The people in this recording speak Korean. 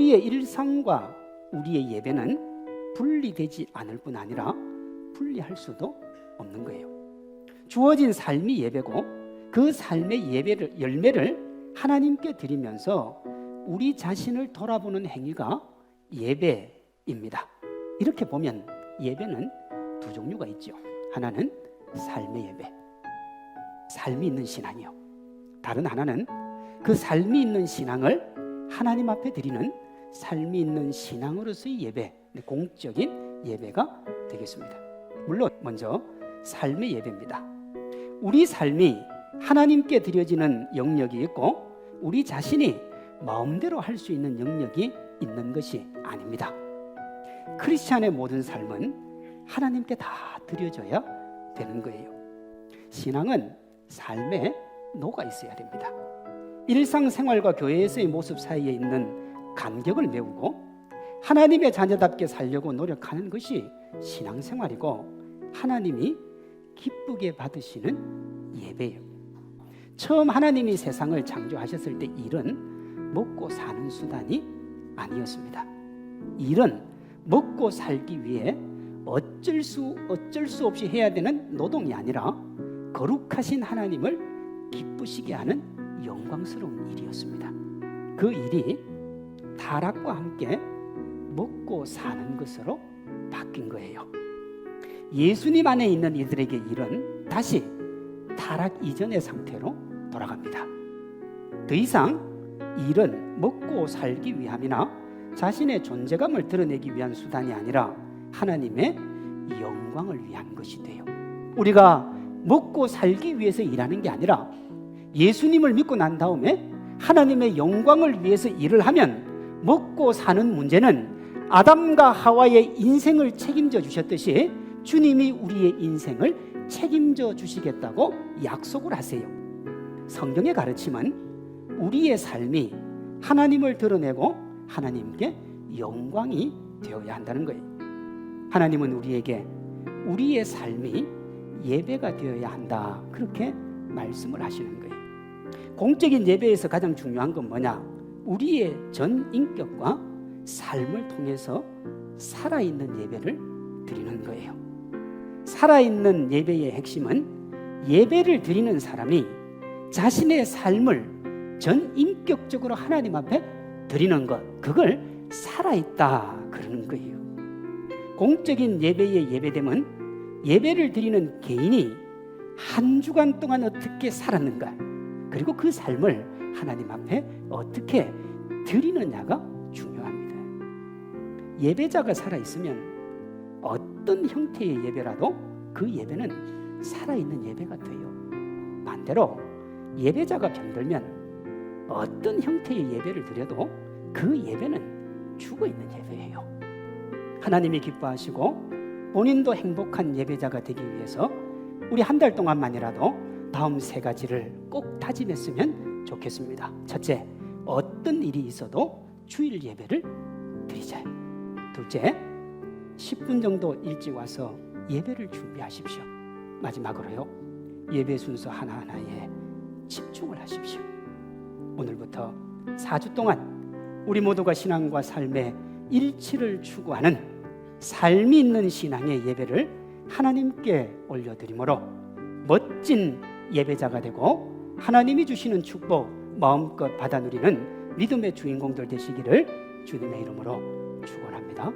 우리의 일상과 우리의 예배는 분리되지 않을 뿐 아니라 분리할 수도 없는 거예요. 주어진 삶이 예배고 그 삶의 열매를 하나님께 드리면서 우리 자신을 돌아보는 행위가 예배입니다. 이렇게 보면 예배는 두 종류가 있죠. 하나는 삶의 예배, 삶이 있는 신앙이요. 다른 하나는 그 삶이 있는 신앙을 하나님 앞에 드리는 삶이 있는 신앙으로서의 예배, 공적인 예배가 되겠습니다. 물론 먼저 삶의 예배입니다. 우리 삶이 하나님께 드려지는 영역이 있고 우리 자신이 마음대로 할 수 있는 영역이 있는 것이 아닙니다. 크리스찬의 모든 삶은 하나님께 다 드려져야 되는 거예요. 신앙은 삶에 녹아 있어야 됩니다. 일상생활과 교회에서의 모습 사이에 있는 간격을 메우고 하나님의 자녀답게 살려고 노력하는 것이 신앙생활이고 하나님이 기쁘게 받으시는 예배예요. 처음 하나님이 세상을 창조하셨을 때 일은 먹고 사는 수단이 아니었습니다. 일은 먹고 살기 위해 어쩔 수 없이 해야 되는 노동이 아니라 거룩하신 하나님을 기쁘시게 하는 영광스러운 일이었습니다. 그 일이 타락과 함께 먹고 사는 것으로 바뀐 거예요. 예수님 안에 있는 이들에게 일은 다시 타락 이전의 상태로 돌아갑니다. 더 이상 일은 먹고 살기 위함이나 자신의 존재감을 드러내기 위한 수단이 아니라 하나님의 영광을 위한 것이 돼요. 우리가 먹고 살기 위해서 일하는 게 아니라 예수님을 믿고 난 다음에 하나님의 영광을 위해서 일을 하면 먹고 사는 문제는 아담과 하와의 인생을 책임져 주셨듯이 주님이 우리의 인생을 책임져 주시겠다고 약속을 하세요. 성경의 가르침은 우리의 삶이 하나님을 드러내고 하나님께 영광이 되어야 한다는 거예요. 하나님은 우리에게 우리의 삶이 예배가 되어야 한다, 그렇게 말씀을 하시는 거예요. 공적인 예배에서 가장 중요한 건 뭐냐? 우리의 전 인격과 삶을 통해서 살아있는 예배를 드리는 거예요. 살아있는 예배의 핵심은 예배를 드리는 사람이 자신의 삶을 전 인격적으로 하나님 앞에 드리는 것, 그걸 살아있다 그러는 거예요. 공적인 예배의 예배됨은 예배를 드리는 개인이 한 주간 동안 어떻게 살았는가, 그리고 그 삶을 하나님 앞에 어떻게 드리느냐가 중요합니다. 예배자가 살아있으면 어떤 형태의 예배라도 그 예배는 살아있는 예배가 돼요. 반대로 예배자가 병들면 어떤 형태의 예배를 드려도 그 예배는 죽어있는 예배예요. 하나님이 기뻐하시고 본인도 행복한 예배자가 되기 위해서 우리 한 달 동안만이라도 다음 세 가지를 꼭 다짐했으면 좋겠습니다. 첫째, 어떤 일이 있어도 주일 예배를 드리자. 둘째, 10분 정도 일찍 와서 예배를 준비하십시오. 마지막으로요, 예배 순서 하나하나에 집중을 하십시오. 오늘부터 4주 동안 우리 모두가 신앙과 삶의 일치를 추구하는 삶이 있는 신앙의 예배를 하나님께 올려드리므로 멋진 예배자가 되고 하나님이 주시는 축복 마음껏 받아 누리는 믿음의 주인공들 되시기를 주님의 이름으로 축원합니다.